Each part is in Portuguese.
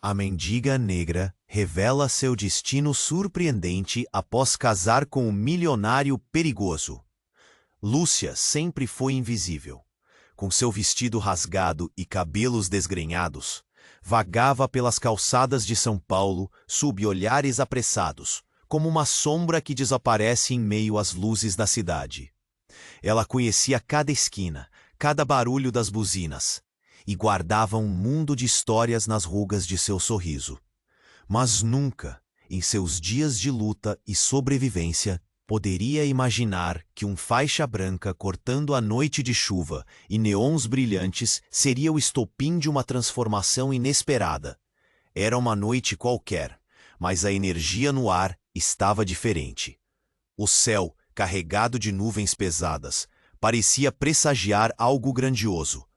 A mendiga negra revela seu destino surpreendente após casar com um milionário perigoso. Lúcia sempre foi invisível. Com seu vestido rasgado e cabelos desgrenhados, vagava pelas calçadas de São Paulo sob olhares apressados, como uma sombra que desaparece em meio às luzes da cidade. Ela conhecia cada esquina, cada barulho das buzinas, e guardava um mundo de histórias nas rugas de seu sorriso. Mas nunca, em seus dias de luta e sobrevivência, poderia imaginar que um faixa branca cortando a noite de chuva e neons brilhantes seria o estopim de uma transformação inesperada. Era uma noite qualquer, mas a energia no ar estava diferente. O céu, carregado de nuvens pesadas, parecia pressagiar algo grandioso.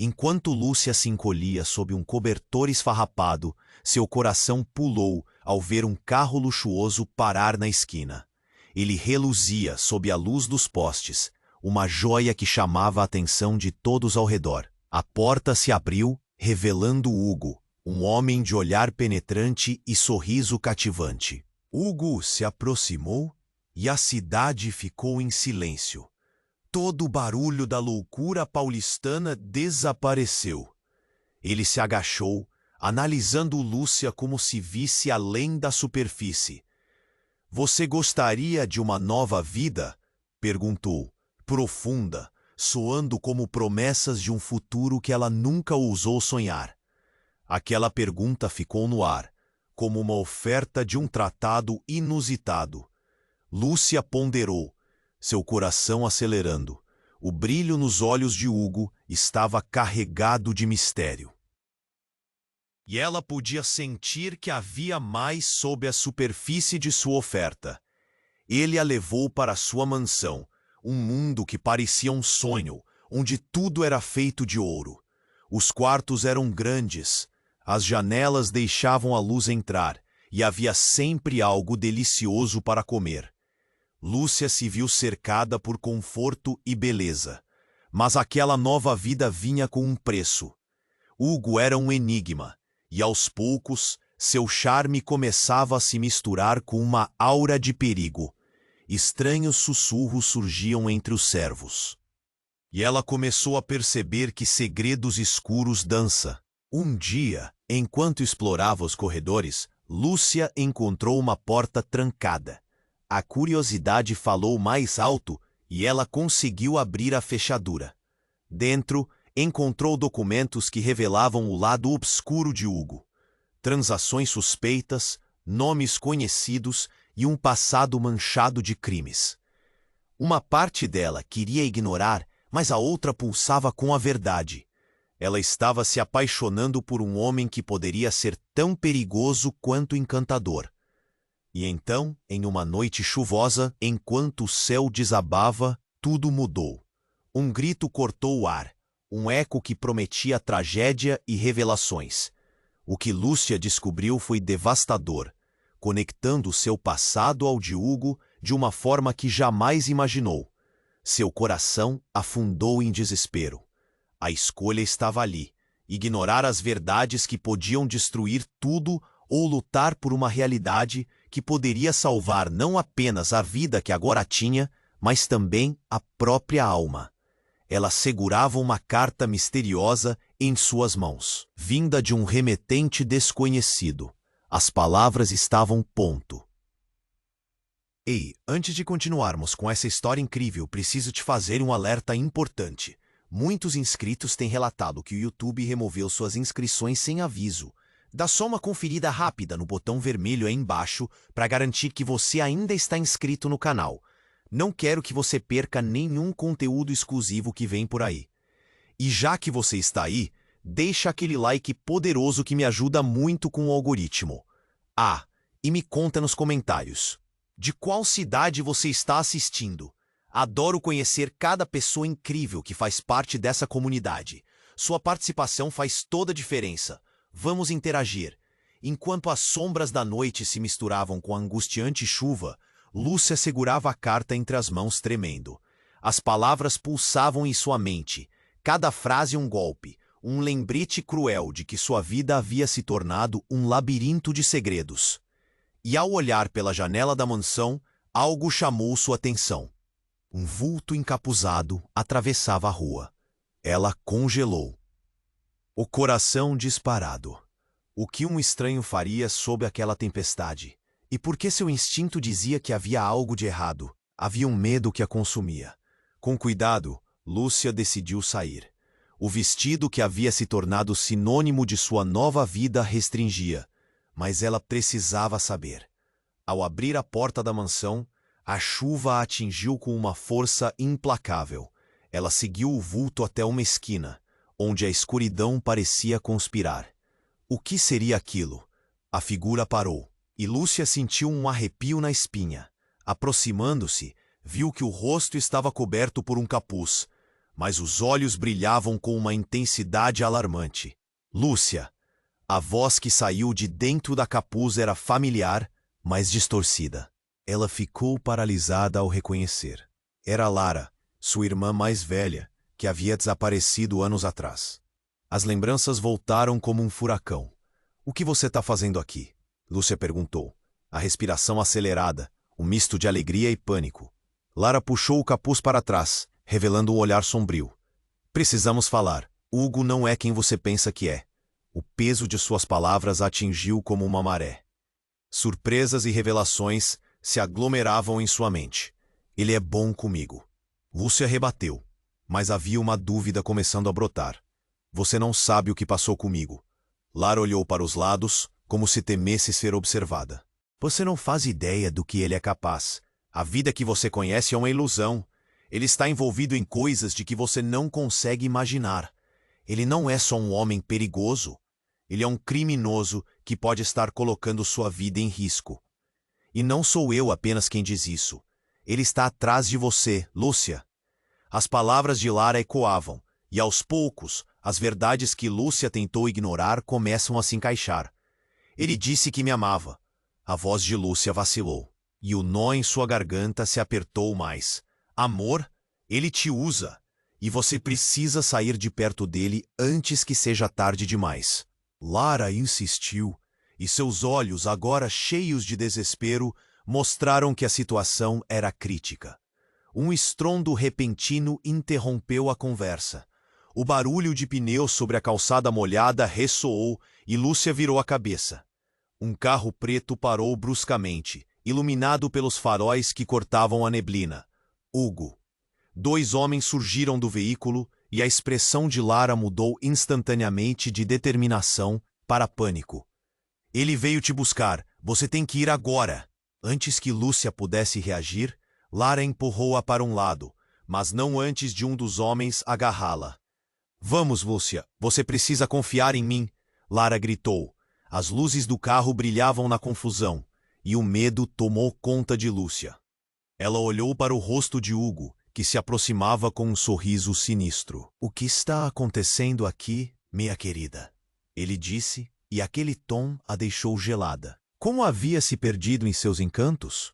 Enquanto Lúcia se encolhia sob um cobertor esfarrapado, seu coração pulou ao ver um carro luxuoso parar na esquina. Ele reluzia sob a luz dos postes, uma joia que chamava a atenção de todos ao redor. A porta se abriu, revelando Hugo, um homem de olhar penetrante e sorriso cativante. Hugo se aproximou e a cidade ficou em silêncio. Todo o barulho da loucura paulistana desapareceu. Ele se agachou, analisando Lúcia como se visse além da superfície. "Você gostaria de uma nova vida?" perguntou, profunda, soando como promessas de um futuro que ela nunca ousou sonhar. Aquela pergunta ficou no ar, como uma oferta de um tratado inusitado. Lúcia ponderou, seu coração acelerando. O brilho nos olhos de Hugo estava carregado de mistério. E ela podia sentir que havia mais sob a superfície de sua oferta. Ele a levou para sua mansão, um mundo que parecia um sonho, onde tudo era feito de ouro. Os quartos eram grandes, as janelas deixavam a luz entrar, e havia sempre algo delicioso para comer. Lúcia se viu cercada por conforto e beleza, mas aquela nova vida vinha com um preço. Hugo era um enigma, e aos poucos seu charme começava a se misturar com uma aura de perigo. Estranhos sussurros surgiam entre os servos. E ela começou a perceber que segredos escuros dança. Um dia, enquanto explorava os corredores, Lúcia encontrou uma porta trancada. A curiosidade falou mais alto e ela conseguiu abrir a fechadura. Dentro, encontrou documentos que revelavam o lado obscuro de Hugo. Transações suspeitas, nomes conhecidos e um passado manchado de crimes. Uma parte dela queria ignorar, mas a outra pulsava com a verdade. Ela estava se apaixonando por um homem que poderia ser tão perigoso quanto encantador. E então, em uma noite chuvosa, enquanto o céu desabava, tudo mudou. Um grito cortou o ar, um eco que prometia tragédia e revelações. O que Lúcia descobriu foi devastador, conectando seu passado ao de Hugo de uma forma que jamais imaginou. Seu coração afundou em desespero. A escolha estava ali: ignorar as verdades que podiam destruir tudo ou lutar por uma realidade que poderia salvar não apenas a vida que agora tinha, mas também a própria alma. Ela segurava uma carta misteriosa em suas mãos, vinda de um remetente desconhecido. As palavras estavam ponto. Ei, antes de continuarmos com essa história incrível, preciso te fazer um alerta importante. Muitos inscritos têm relatado que o YouTube removeu suas inscrições sem aviso. Dá só uma conferida rápida no botão vermelho aí embaixo para garantir que você ainda está inscrito no canal. Não quero que você perca nenhum conteúdo exclusivo que vem por aí. E já que você está aí, deixa aquele like poderoso que me ajuda muito com o algoritmo. Ah, e me conta nos comentários: de qual cidade você está assistindo? Adoro conhecer cada pessoa incrível que faz parte dessa comunidade. Sua participação faz toda a diferença. Vamos interagir. Enquanto as sombras da noite se misturavam com a angustiante chuva, Lúcia segurava a carta entre as mãos tremendo. As palavras pulsavam em sua mente, cada frase um golpe, um lembrete cruel de que sua vida havia se tornado um labirinto de segredos. E ao olhar pela janela da mansão, algo chamou sua atenção. Um vulto encapuzado atravessava a rua. Ela congelou. O coração disparado. O que um estranho faria sob aquela tempestade? E por que seu instinto dizia que havia algo de errado? Havia um medo que a consumia. Com cuidado, Lúcia decidiu sair. O vestido que havia se tornado sinônimo de sua nova vida restringia, mas ela precisava saber. Ao abrir a porta da mansão, a chuva a atingiu com uma força implacável. Ela seguiu o vulto até uma esquina, onde a escuridão parecia conspirar. O que seria aquilo? A figura parou, e Lúcia sentiu um arrepio na espinha. Aproximando-se, viu que o rosto estava coberto por um capuz, mas os olhos brilhavam com uma intensidade alarmante. Lúcia! A voz que saiu de dentro da capuz era familiar, mas distorcida. Ela ficou paralisada ao reconhecer. Era Lara, sua irmã mais velha, que havia desaparecido anos atrás. As lembranças voltaram como um furacão. "O que você está fazendo aqui?" Lúcia perguntou. A respiração acelerada, um misto de alegria e pânico. Lara puxou o capuz para trás, revelando um olhar sombrio. "Precisamos falar. Hugo não é quem você pensa que é." O peso de suas palavras a atingiu como uma maré. Surpresas e revelações se aglomeravam em sua mente. "Ele é bom comigo." Lúcia rebateu, mas havia uma dúvida começando a brotar. "Você não sabe o que passou comigo." Lara olhou para os lados, como se temesse ser observada. "Você não faz ideia do que ele é capaz. A vida que você conhece é uma ilusão. Ele está envolvido em coisas de que você não consegue imaginar. Ele não é só um homem perigoso. Ele é um criminoso que pode estar colocando sua vida em risco. E não sou eu apenas quem diz isso. Ele está atrás de você, Lúcia." As palavras de Lara ecoavam, e aos poucos, as verdades que Lúcia tentou ignorar começam a se encaixar. "Ele disse que me amava." A voz de Lúcia vacilou, e o nó em sua garganta se apertou mais. "Amor? Ele te usa, e você precisa sair de perto dele antes que seja tarde demais." Lara insistiu, e seus olhos, agora cheios de desespero, mostraram que a situação era crítica. Um estrondo repentino interrompeu a conversa. O barulho de pneus sobre a calçada molhada ressoou e Lúcia virou a cabeça. Um carro preto parou bruscamente, iluminado pelos faróis que cortavam a neblina. Hugo. 2 homens surgiram do veículo e a expressão de Lara mudou instantaneamente de determinação para pânico. "Ele veio te buscar. Você tem que ir agora." Antes que Lúcia pudesse reagir, Lara empurrou-a para um lado, mas não antes de um dos homens agarrá-la. "Vamos, Lúcia. Você precisa confiar em mim." Lara gritou. As luzes do carro brilhavam na confusão, e o medo tomou conta de Lúcia. Ela olhou para o rosto de Hugo, que se aproximava com um sorriso sinistro. "O que está acontecendo aqui, minha querida?" ele disse, e aquele tom a deixou gelada. Como havia se perdido em seus encantos?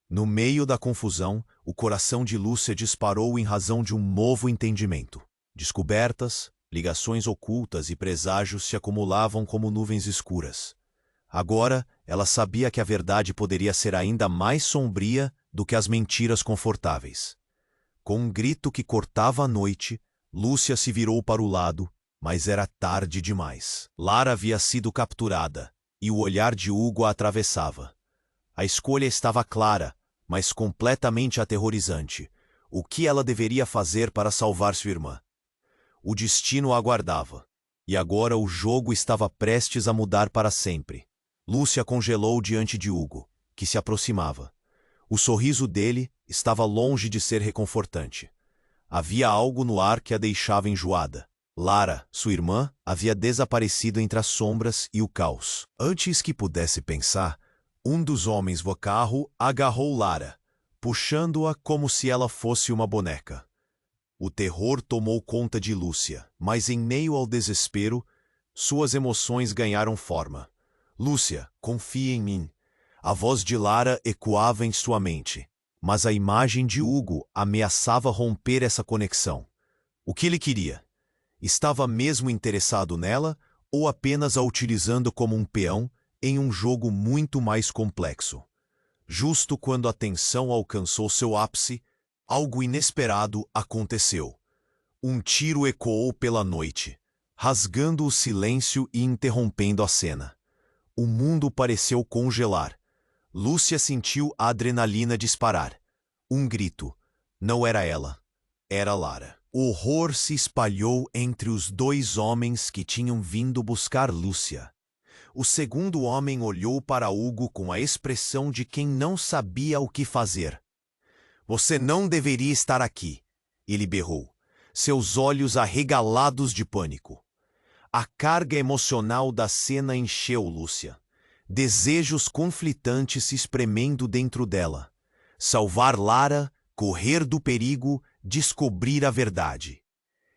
No meio da confusão, o coração de Lúcia disparou em razão de um novo entendimento. Descobertas, ligações ocultas e preságios se acumulavam como nuvens escuras. Agora, ela sabia que a verdade poderia ser ainda mais sombria do que as mentiras confortáveis. Com um grito que cortava a noite, Lúcia se virou para o lado, mas era tarde demais. Lara havia sido capturada, e o olhar de Hugo a atravessava. A escolha estava clara, mas completamente aterrorizante. O que ela deveria fazer para salvar sua irmã? O destino a aguardava, e agora o jogo estava prestes a mudar para sempre. Lúcia congelou diante de Hugo, que se aproximava. O sorriso dele estava longe de ser reconfortante. Havia algo no ar que a deixava enjoada. Lara, sua irmã, havia desaparecido entre as sombras e o caos. Antes que pudesse pensar, um dos homens do carro agarrou Lara, puxando-a como se ela fosse uma boneca. O terror tomou conta de Lúcia, mas em meio ao desespero, suas emoções ganharam forma. "Lúcia, confie em mim." A voz de Lara ecoava em sua mente, mas a imagem de Hugo ameaçava romper essa conexão. O que ele queria? Estava mesmo interessado nela ou apenas a utilizando como um peão em um jogo muito mais complexo? Justo quando a tensão alcançou seu ápice, algo inesperado aconteceu. Um tiro ecoou pela noite, rasgando o silêncio e interrompendo a cena. O mundo pareceu congelar. Lúcia sentiu a adrenalina disparar. Um grito. Não era ela. Era Lara. O horror se espalhou entre os dois homens que tinham vindo buscar Lúcia. O segundo homem olhou para Hugo com a expressão de quem não sabia o que fazer. Você não deveria estar aqui, ele berrou, seus olhos arregalados de pânico. A carga emocional da cena encheu Lúcia. Desejos conflitantes se espremendo dentro dela. Salvar Lara, correr do perigo, descobrir a verdade.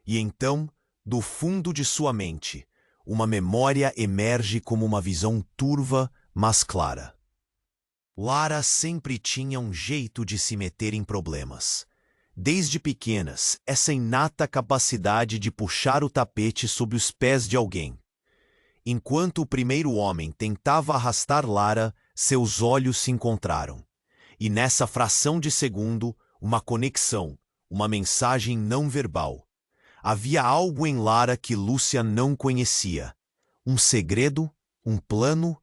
E então, do fundo de sua mente, uma memória emerge como uma visão turva, mas clara. Lara sempre tinha um jeito de se meter em problemas. Desde pequenas, essa inata capacidade de puxar o tapete sob os pés de alguém. Enquanto o primeiro homem tentava arrastar Lara, seus olhos se encontraram. E nessa fração de segundo, uma conexão, uma mensagem não verbal. Havia algo em Lara que Lúcia não conhecia. Um segredo? Um plano?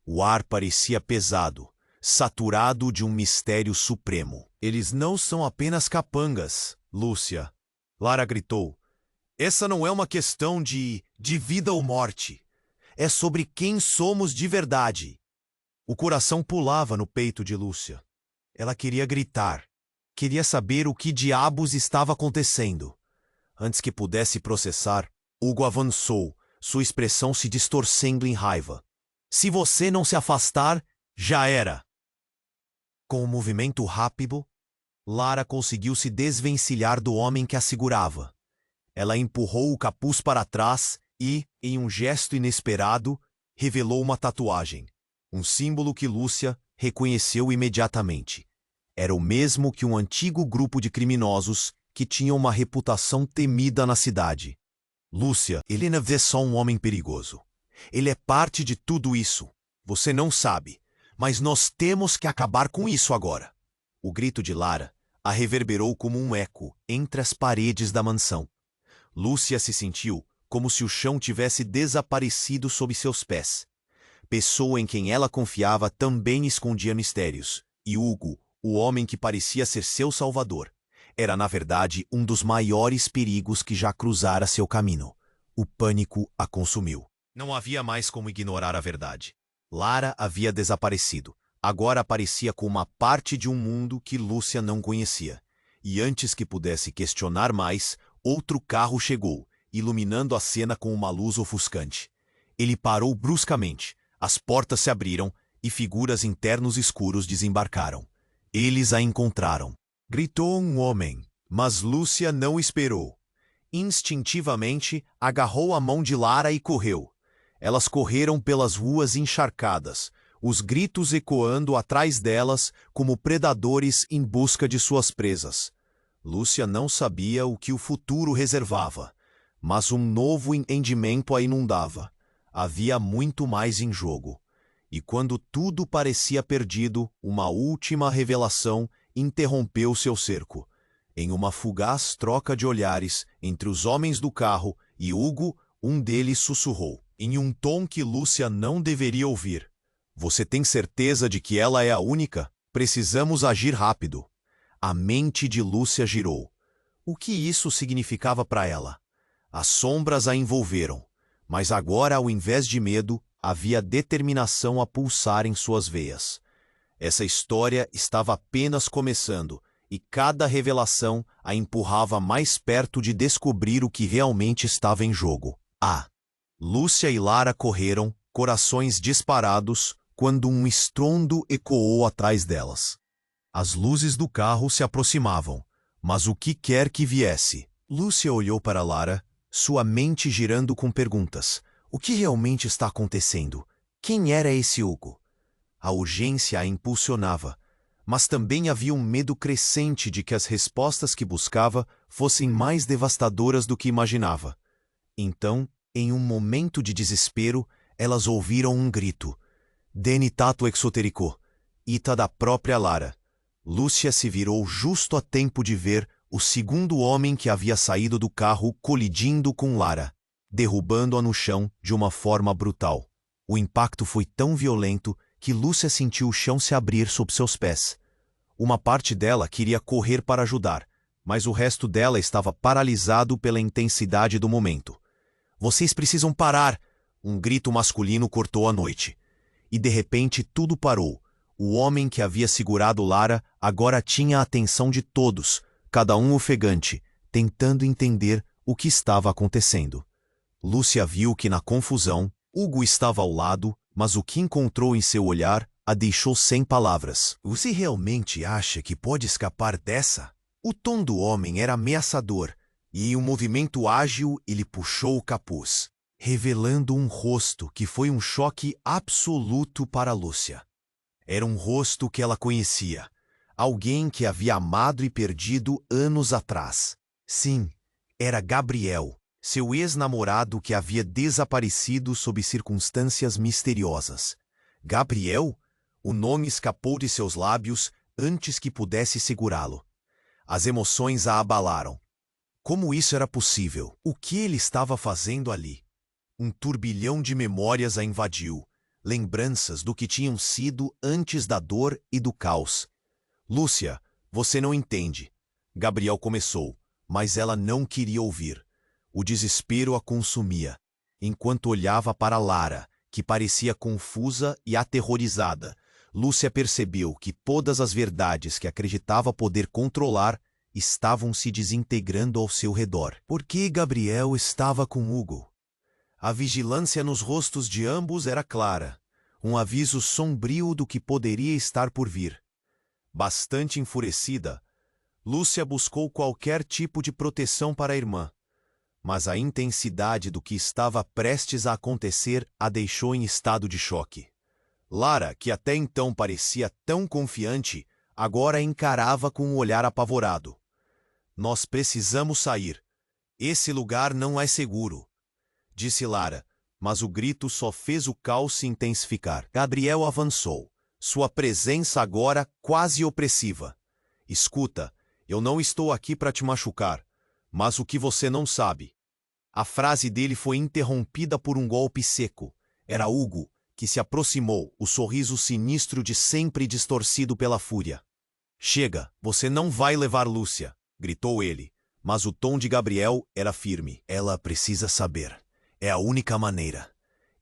O ar parecia pesado, saturado de um mistério supremo. Eles não são apenas capangas, Lúcia. Lara gritou. Essa não é uma questão de vida ou morte. É sobre quem somos de verdade. O coração pulava no peito de Lúcia. Ela queria gritar. Queria saber o que diabos estava acontecendo. Antes que pudesse processar, Hugo avançou, sua expressão se distorcendo em raiva. Se você não se afastar, já era. Com um movimento rápido, Lara conseguiu se desvencilhar do homem que a segurava. Ela empurrou o capuz para trás e, em um gesto inesperado, revelou uma tatuagem. Um símbolo que Lúcia reconheceu imediatamente. Era o mesmo que um antigo grupo de criminosos que tinha uma reputação temida na cidade. Lúcia, ele não é só um homem perigoso. Ele é parte de tudo isso. Você não sabe, mas nós temos que acabar com isso agora. O grito de Lara a reverberou como um eco entre as paredes da mansão. Lúcia se sentiu como se o chão tivesse desaparecido sob seus pés. Pessoa em quem ela confiava também escondia mistérios, e Hugo, o homem que parecia ser seu salvador, era na verdade um dos maiores perigos que já cruzara seu caminho. O pânico a consumiu. Não havia mais como ignorar a verdade. Lara havia desaparecido. Agora aparecia como uma parte de um mundo que Lúcia não conhecia. E antes que pudesse questionar mais, outro carro chegou, iluminando a cena com uma luz ofuscante. Ele parou bruscamente, as portas se abriram e figuras em ternos escuros desembarcaram. Eles a encontraram. Gritou um homem, mas Lúcia não esperou. Instintivamente, agarrou a mão de Lara e correu. Elas correram pelas ruas encharcadas, os gritos ecoando atrás delas como predadores em busca de suas presas. Lúcia não sabia o que o futuro reservava, mas um novo entendimento a inundava. Havia muito mais em jogo. E quando tudo parecia perdido, uma última revelação interrompeu seu cerco. Em uma fugaz troca de olhares entre os homens do carro e Hugo, um deles sussurrou, em um tom que Lúcia não deveria ouvir. Você tem certeza de que ela é a única? Precisamos agir rápido. A mente de Lúcia girou. O que isso significava para ela? As sombras a envolveram, mas agora, ao invés de medo, havia determinação a pulsar em suas veias. Essa história estava apenas começando, e cada revelação a empurrava mais perto de descobrir o que realmente estava em jogo. Lúcia e Lara correram, corações disparados, quando um estrondo ecoou atrás delas. As luzes do carro se aproximavam, mas o que quer que viesse. Lúcia olhou para Lara, sua mente girando com perguntas. O que realmente está acontecendo? Quem era esse Hugo? A urgência a impulsionava, mas também havia um medo crescente de que as respostas que buscava fossem mais devastadoras do que imaginava. Então, em um momento de desespero, elas ouviram um grito. Denitato exoterico, ita da própria Lara. Lúcia se virou justo a tempo de ver o segundo homem que havia saído do carro colidindo com Lara, derrubando-a no chão de uma forma brutal. O impacto foi tão violento que Lúcia sentiu o chão se abrir sob seus pés. Uma parte dela queria correr para ajudar, mas o resto dela estava paralisado pela intensidade do momento. Vocês precisam parar! Um grito masculino cortou a noite. E de repente tudo parou. O homem que havia segurado Lara agora tinha a atenção de todos, cada um ofegante, tentando entender o que estava acontecendo. Lúcia viu que na confusão, Hugo estava ao lado, mas o que encontrou em seu olhar a deixou sem palavras. Você realmente acha que pode escapar dessa? O tom do homem era ameaçador, e em um movimento ágil ele puxou o capuz, revelando um rosto que foi um choque absoluto para Lúcia. Era um rosto que ela conhecia, alguém que havia amado e perdido anos atrás. Sim, era Gabriel, seu ex-namorado que havia desaparecido sob circunstâncias misteriosas. Gabriel? O nome escapou de seus lábios antes que pudesse segurá-lo. As emoções a abalaram. Como isso era possível? O que ele estava fazendo ali? Um turbilhão de memórias a invadiu, lembranças do que tinham sido antes da dor e do caos. Lúcia, você não entende. Gabriel começou, mas ela não queria ouvir. O desespero a consumia, enquanto olhava para Lara, que parecia confusa e aterrorizada. Lúcia percebeu que todas as verdades que acreditava poder controlar estavam se desintegrando ao seu redor. Por que Gabriel estava com Hugo? A vigilância nos rostos de ambos era clara, um aviso sombrio do que poderia estar por vir. Bastante enfurecida, Lúcia buscou qualquer tipo de proteção para a irmã, mas a intensidade do que estava prestes a acontecer a deixou em estado de choque. Lara, que até então parecia tão confiante, agora a encarava com um olhar apavorado. Nós precisamos sair. Esse lugar não é seguro, disse Lara, mas o grito só fez o caos se intensificar. Gabriel avançou, sua presença agora quase opressiva. Escuta, eu não estou aqui para te machucar, mas o que você não sabe. A frase dele foi interrompida por um golpe seco. Era Hugo, que se aproximou, o sorriso sinistro de sempre distorcido pela fúria. Chega, você não vai levar Lúcia, gritou ele, mas o tom de Gabriel era firme. Ela precisa saber. É a única maneira.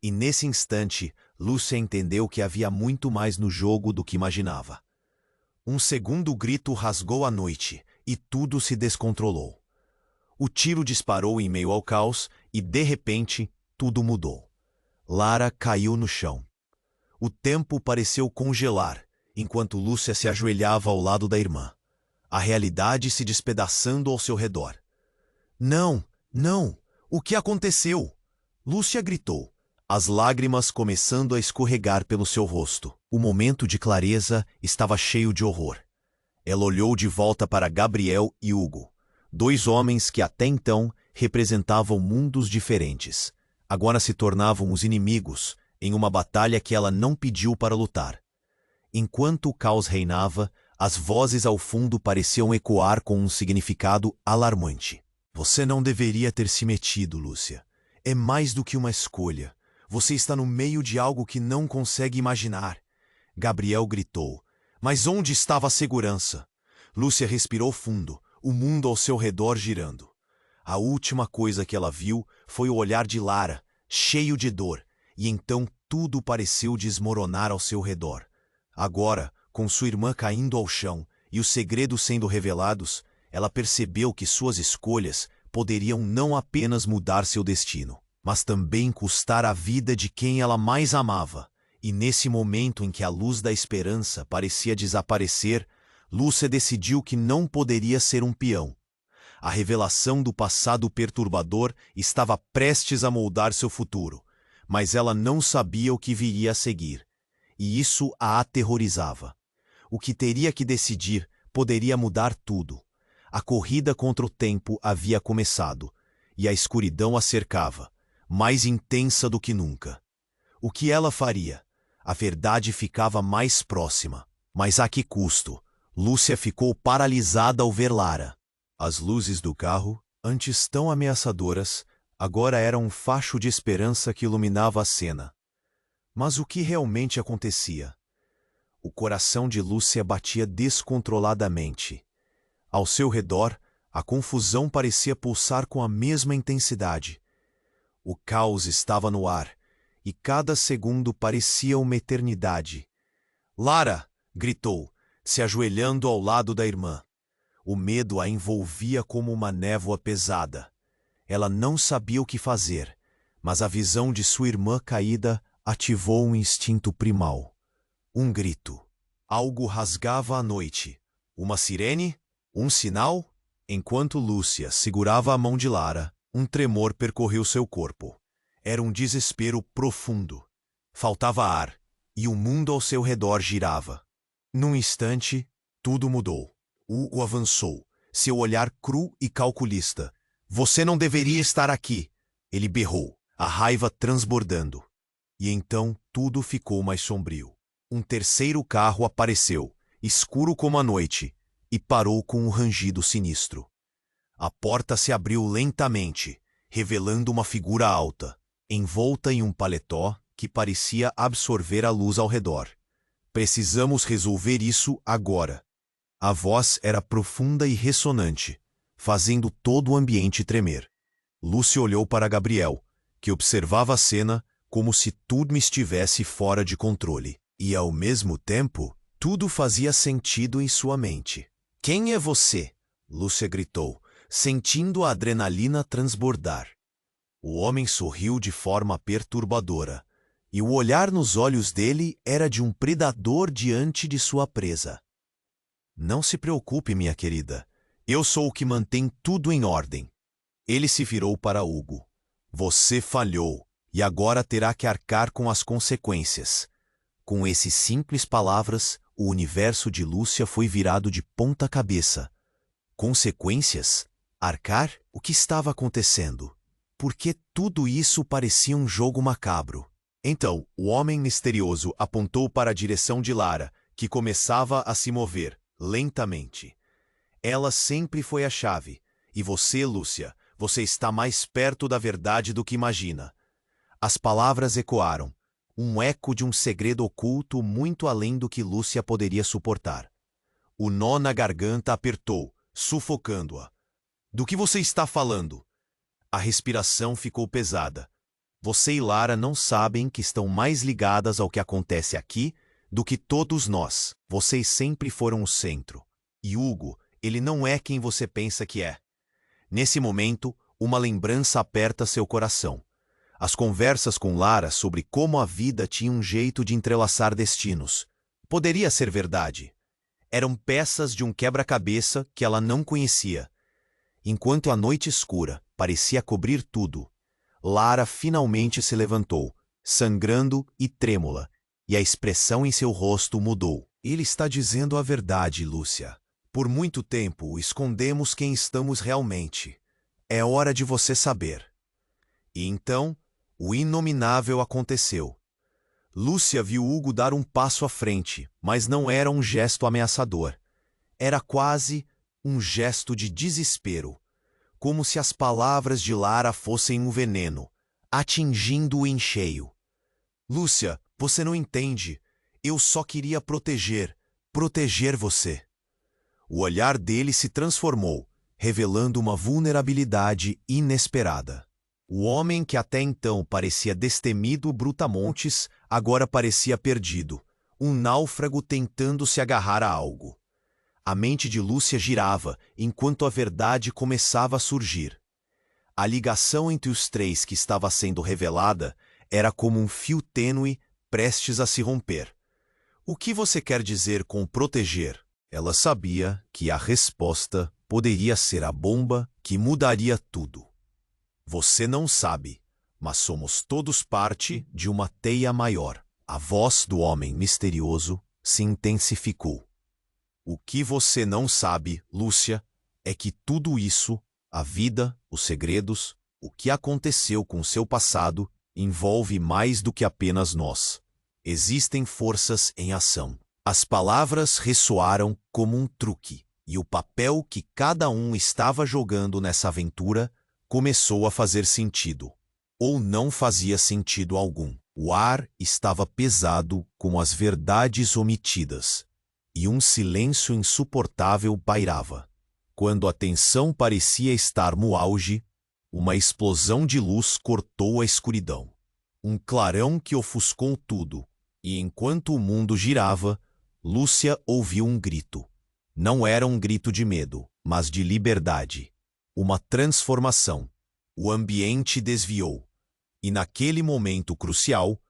E nesse instante, Lúcia entendeu que havia muito mais no jogo do que imaginava. Um segundo grito rasgou a noite, e tudo se descontrolou. O tiro disparou em meio ao caos, e de repente, tudo mudou. Lara caiu no chão. O tempo pareceu congelar, enquanto Lúcia se ajoelhava ao lado da irmã. A realidade se despedaçando ao seu redor. Não, não! O que aconteceu? Lúcia gritou, as lágrimas começando a escorregar pelo seu rosto. O momento de clareza estava cheio de horror. Ela olhou de volta para Gabriel e Hugo, dois homens que até então representavam mundos diferentes. Agora se tornavam os inimigos em uma batalha que ela não pediu para lutar. Enquanto o caos reinava, as vozes ao fundo pareciam ecoar com um significado alarmante. Você não deveria ter se metido, Lúcia. É mais do que uma escolha. Você está no meio de algo que não consegue imaginar. Gabriel gritou. Mas onde estava a segurança? Lúcia respirou fundo, o mundo ao seu redor girando. A última coisa que ela viu foi o olhar de Lara, cheio de dor, e então tudo pareceu desmoronar ao seu redor. Agora, com sua irmã caindo ao chão e os segredos sendo revelados, ela percebeu que suas escolhas poderiam não apenas mudar seu destino, mas também custar a vida de quem ela mais amava. E nesse momento em que a luz da esperança parecia desaparecer, Lúcia decidiu que não poderia ser um peão. A revelação do passado perturbador estava prestes a moldar seu futuro, mas ela não sabia o que viria a seguir, e isso a aterrorizava. O que teria que decidir poderia mudar tudo. A corrida contra o tempo havia começado, e a escuridão a cercava, mais intensa do que nunca. O que ela faria? A verdade ficava mais próxima. Mas a que custo? Lúcia ficou paralisada ao ver Lara. As luzes do carro, antes tão ameaçadoras, agora eram um facho de esperança que iluminava a cena. Mas o que realmente acontecia? O coração de Lúcia batia descontroladamente. Ao seu redor, a confusão parecia pulsar com a mesma intensidade. O caos estava no ar, e cada segundo parecia uma eternidade. "Lara!" gritou, se ajoelhando ao lado da irmã. O medo a envolvia como uma névoa pesada. Ela não sabia o que fazer, mas a visão de sua irmã caída ativou um instinto primal. Um grito. Algo rasgava a noite. Uma sirene? Um sinal? Enquanto Lúcia segurava a mão de Lara, um tremor percorreu seu corpo. Era um desespero profundo. Faltava ar, e o mundo ao seu redor girava. Num instante, tudo mudou. Hugo avançou, seu olhar cru e calculista. "Você não deveria estar aqui!" Ele berrou, a raiva transbordando. E então tudo ficou mais sombrio. Um terceiro carro apareceu, escuro como a noite, e parou com um rangido sinistro. A porta se abriu lentamente, revelando uma figura alta, envolta em um paletó que parecia absorver a luz ao redor. "Precisamos resolver isso agora." A voz era profunda e ressonante, fazendo todo o ambiente tremer. Lúcia olhou para Gabriel, que observava a cena como se tudo estivesse fora de controle. E, ao mesmo tempo, tudo fazia sentido em sua mente. "Quem é você?" Lúcia gritou, sentindo a adrenalina transbordar. O homem sorriu de forma perturbadora, e o olhar nos olhos dele era de um predador diante de sua presa. "Não se preocupe, minha querida. Eu sou o que mantém tudo em ordem." Ele se virou para Hugo. "Você falhou, e agora terá que arcar com as consequências." Com essas simples palavras, o universo de Lúcia foi virado de ponta cabeça. Consequências? Arcar? O que estava acontecendo? Por que tudo isso parecia um jogo macabro? Então, o homem misterioso apontou para a direção de Lara, que começava a se mover, lentamente. "Ela sempre foi a chave. E você, Lúcia, você está mais perto da verdade do que imagina." As palavras ecoaram, um eco de um segredo oculto muito além do que Lúcia poderia suportar. O nó na garganta apertou, sufocando-a. "Do que você está falando?" A respiração ficou pesada. "Você e Lara não sabem que estão mais ligadas ao que acontece aqui do que todos nós. Vocês sempre foram o centro. E Hugo, ele não é quem você pensa que é." Nesse momento, uma lembrança aperta seu coração. As conversas com Lara sobre como a vida tinha um jeito de entrelaçar destinos. Poderia ser verdade. Eram peças de um quebra-cabeça que ela não conhecia. Enquanto a noite escura parecia cobrir tudo, Lara finalmente se levantou, sangrando e trêmula, e a expressão em seu rosto mudou. "Ele está dizendo a verdade, Lúcia. Por muito tempo escondemos quem estamos realmente. É hora de você saber." E então, o inominável aconteceu. Lúcia viu Hugo dar um passo à frente, mas não era um gesto ameaçador. Era quase um gesto de desespero, como se as palavras de Lara fossem um veneno, atingindo-o em cheio. "Lúcia, você não entende. Eu só queria proteger você." O olhar dele se transformou, revelando uma vulnerabilidade inesperada. O homem que até então parecia destemido brutamontes, agora parecia perdido, um náufrago tentando se agarrar a algo. A mente de Lúcia girava, enquanto a verdade começava a surgir. A ligação entre os três que estava sendo revelada era como um fio tênue prestes a se romper. "O que você quer dizer com proteger?" Ela sabia que a resposta poderia ser a bomba que mudaria tudo. "Você não sabe, mas somos todos parte de uma teia maior." A voz do homem misterioso se intensificou. "O que você não sabe, Lúcia, é que tudo isso, a vida, os segredos, O que aconteceu com seu passado envolve mais do que apenas nós. Existem forças em ação. As palavras ressoaram como um truque, e o papel que cada um estava jogando nessa aventura começou a fazer sentido. Ou não fazia sentido algum. O ar estava pesado com as verdades omitidas, e um silêncio insuportável pairava. Quando a tensão parecia estar no auge, uma explosão de luz cortou a escuridão. Um clarão que ofuscou tudo, e enquanto o mundo girava, Lúcia ouviu um grito. Não era um grito de medo, mas de liberdade. Uma transformação. O ambiente desviou. E naquele momento crucial,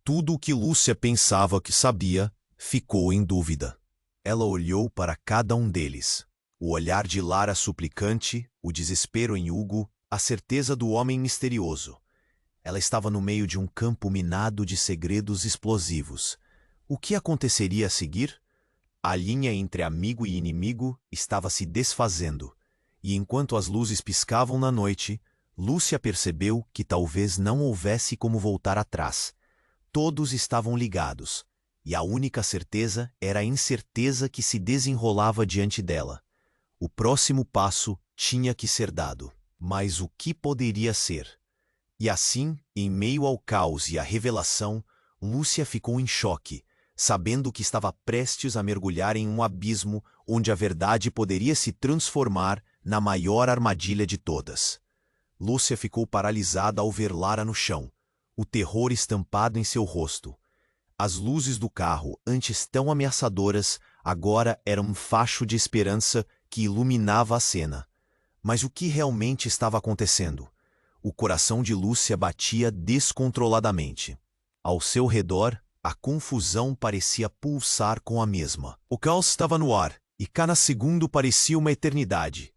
tudo o que Lúcia pensava que sabia ficou em dúvida. Ela olhou para cada um deles. O olhar de Lara suplicante, o desespero em Hugo, a certeza do homem misterioso. Ela estava no meio de um campo minado de segredos explosivos. O que aconteceria a seguir? A linha entre amigo e inimigo estava se desfazendo, e enquanto as luzes piscavam na noite, Lúcia percebeu que talvez não houvesse como voltar atrás. Todos estavam ligados, e a única certeza era a incerteza que se desenrolava diante dela. O próximo passo tinha que ser dado, mas o que poderia ser? E assim, em meio ao caos e à revelação, Lúcia ficou em choque, sabendo que estava prestes a mergulhar em um abismo onde a verdade poderia se transformar na maior armadilha de todas. Lúcia ficou paralisada ao ver Lara no chão, o terror estampado em seu rosto. As luzes do carro, antes tão ameaçadoras, agora eram um facho de esperança que iluminava a cena. Mas o que realmente estava acontecendo? O coração de Lúcia batia descontroladamente. Ao seu redor, a confusão parecia pulsar com a mesma. O caos estava no ar, e cada segundo parecia uma eternidade.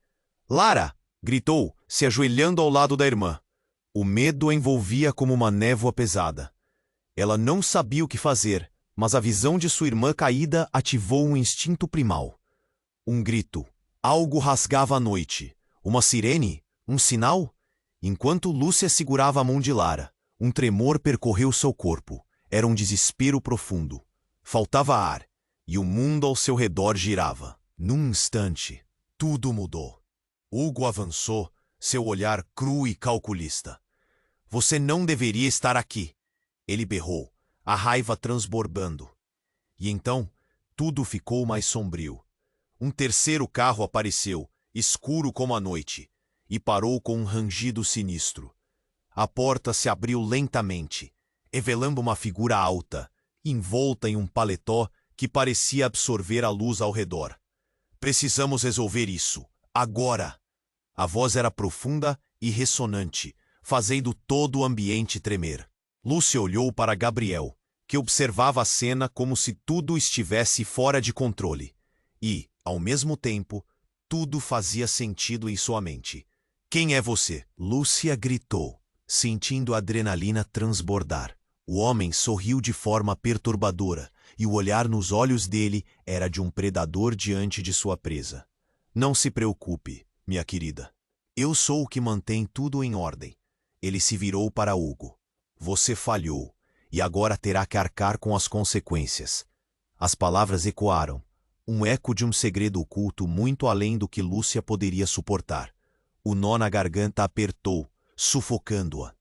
"Lara!" gritou, se ajoelhando ao lado da irmã. O medo a envolvia como uma névoa pesada. Ela não sabia o que fazer, mas a visão de sua irmã caída ativou um instinto primal. Um grito. Algo rasgava a noite. Uma sirene? Um sinal? Enquanto Lúcia segurava a mão de Lara, um tremor percorreu seu corpo. Era um desespero profundo. Faltava ar, e o mundo ao seu redor girava. Num instante, tudo mudou. Hugo avançou, seu olhar cru e calculista. "Você não deveria estar aqui", ele berrou, a raiva transbordando. E então, tudo ficou mais sombrio. Um terceiro carro apareceu, escuro como a noite, e parou com um rangido sinistro. A porta se abriu lentamente, revelando uma figura alta, envolta em um paletó que parecia absorver a luz ao redor. "Precisamos resolver isso, agora!" A voz era profunda e ressonante, fazendo todo o ambiente tremer. Lúcia olhou para Gabriel, que observava a cena como se tudo estivesse fora de controle. E, ao mesmo tempo, tudo fazia sentido em sua mente. "Quem é você?" Lúcia gritou, sentindo a adrenalina transbordar. O homem sorriu de forma perturbadora, e o olhar nos olhos dele era de um predador diante de sua presa. "Não se preocupe, minha querida. Eu sou o que mantém tudo em ordem." Ele se virou para Hugo. "Você falhou, e agora terá que arcar com as consequências." As palavras ecoaram, um eco de um segredo oculto muito além do que Lúcia poderia suportar. O nó na garganta apertou, sufocando-a.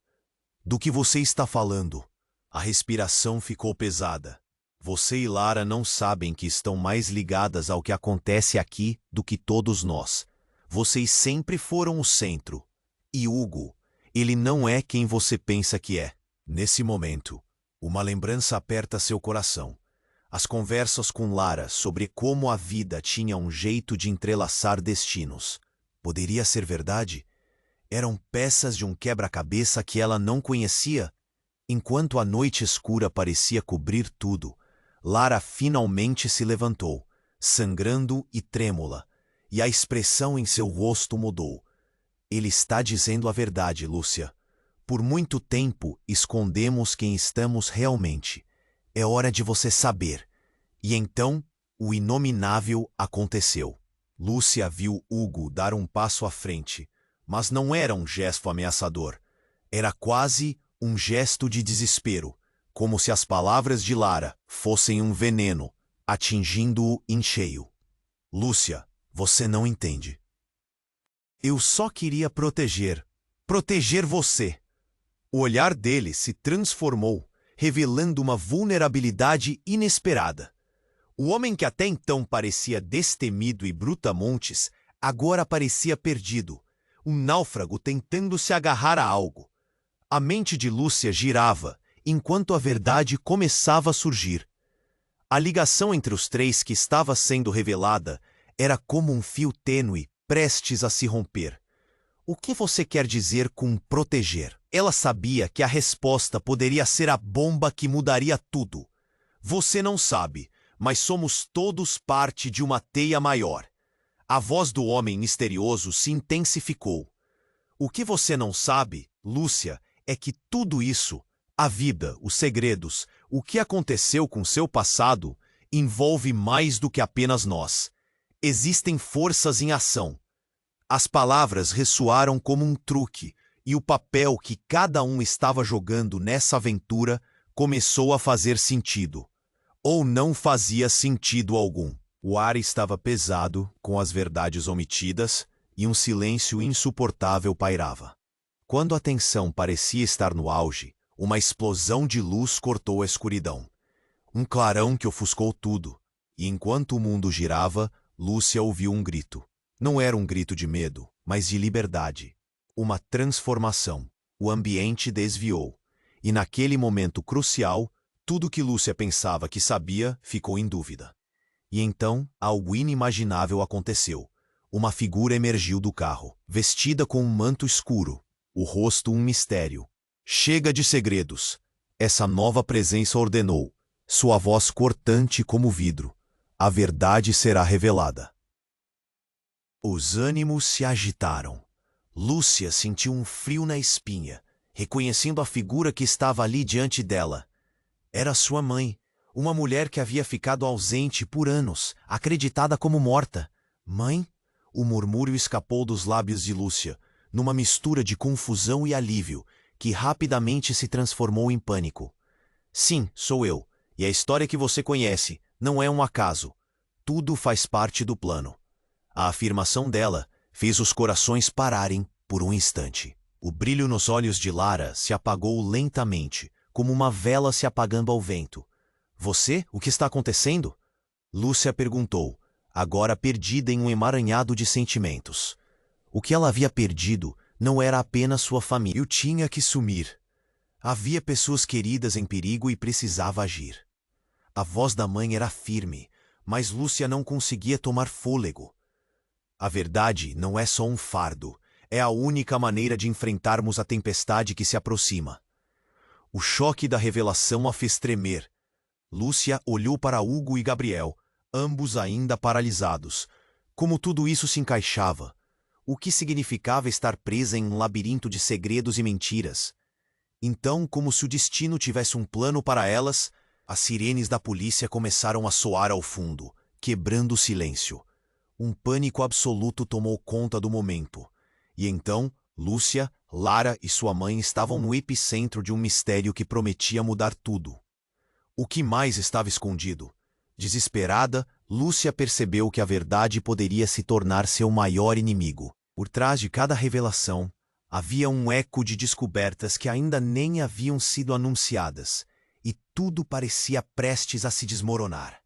"Do que você está falando?" A respiração ficou pesada. "Você e Lara não sabem que estão mais ligadas ao que acontece aqui do que todos nós. Vocês sempre foram o centro. E Hugo, ele não é quem você pensa que é." Nesse momento, uma lembrança aperta seu coração. As conversas com Lara sobre como a vida tinha um jeito de entrelaçar destinos. Poderia ser verdade? Eram peças de um quebra-cabeça que ela não conhecia? Enquanto a noite escura parecia cobrir tudo, Lara finalmente se levantou, sangrando e trêmula, e a expressão em seu rosto mudou. "Ele está dizendo a verdade, Lúcia. Por muito tempo escondemos quem estamos realmente. É hora de você saber." E então, o inominável aconteceu. Lúcia viu Hugo dar um passo à frente, mas não era um gesto ameaçador. Era quase um gesto de desespero, como se as palavras de Lara fossem um veneno, atingindo-o em cheio. Lúcia, você não entende. Eu só queria proteger você. O olhar dele se transformou, revelando uma vulnerabilidade inesperada. O homem que até então parecia destemido e brutamontes, agora parecia perdido, um náufrago tentando se agarrar a algo. A mente de Lúcia girava, enquanto a verdade começava a surgir. A ligação entre os três que estava sendo revelada era como um fio tênue, prestes a se romper. O que você quer dizer com proteger? Ela sabia que a resposta poderia ser a bomba que mudaria tudo. Você não sabe, mas somos todos parte de uma teia maior. A voz do homem misterioso se intensificou. O que você não sabe, Lúcia, é que tudo isso, a vida, os segredos, o que aconteceu com seu passado, envolve mais do que apenas nós. Existem forças em ação. As palavras ressoaram como um truque, e o papel que cada um estava jogando nessa aventura começou a fazer sentido. Ou não fazia sentido algum. O ar estava pesado, com as verdades omitidas, e um silêncio insuportável pairava. Quando a tensão parecia estar no auge, uma explosão de luz cortou a escuridão. Um clarão que ofuscou tudo, e enquanto o mundo girava, Lúcia ouviu um grito. Não era um grito de medo, mas de liberdade. Uma transformação. O ambiente desviou. E naquele momento crucial, tudo que Lúcia pensava que sabia ficou em dúvida. E então, algo inimaginável aconteceu. Uma figura emergiu do carro, vestida com um manto escuro, o rosto um mistério. Chega de segredos. Essa nova presença ordenou, sua voz cortante como vidro. A verdade será revelada. Os ânimos se agitaram. Lúcia sentiu um frio na espinha, reconhecendo a figura que estava ali diante dela. Era sua mãe, uma mulher que havia ficado ausente por anos, acreditada como morta. Mãe? O murmúrio escapou dos lábios de Lúcia, numa mistura de confusão e alívio, que rapidamente se transformou em pânico. Sim, sou eu, e a história que você conhece não é um acaso. Tudo faz parte do plano. A afirmação dela fez os corações pararem por um instante. O brilho nos olhos de Lara se apagou lentamente, como uma vela se apagando ao vento. Você? O que está acontecendo? Lúcia perguntou, agora perdida em um emaranhado de sentimentos. O que ela havia perdido não era apenas sua família. Eu tinha que sumir. Havia pessoas queridas em perigo e precisava agir. A voz da mãe era firme, mas Lúcia não conseguia tomar fôlego. A verdade não é só um fardo, é a única maneira de enfrentarmos a tempestade que se aproxima. O choque da revelação a fez tremer. Lúcia olhou para Hugo e Gabriel, ambos ainda paralisados. Como tudo isso se encaixava? O que significava estar presa em um labirinto de segredos e mentiras? Então, como se o destino tivesse um plano para elas, as sirenes da polícia começaram a soar ao fundo, quebrando o silêncio. Um pânico absoluto tomou conta do momento. E então, Lúcia, Lara e sua mãe estavam no epicentro de um mistério que prometia mudar tudo. O que mais estava escondido? Desesperada, Lúcia percebeu que a verdade poderia se tornar seu maior inimigo. Por trás de cada revelação, havia um eco de descobertas que ainda nem haviam sido anunciadas, e tudo parecia prestes a se desmoronar.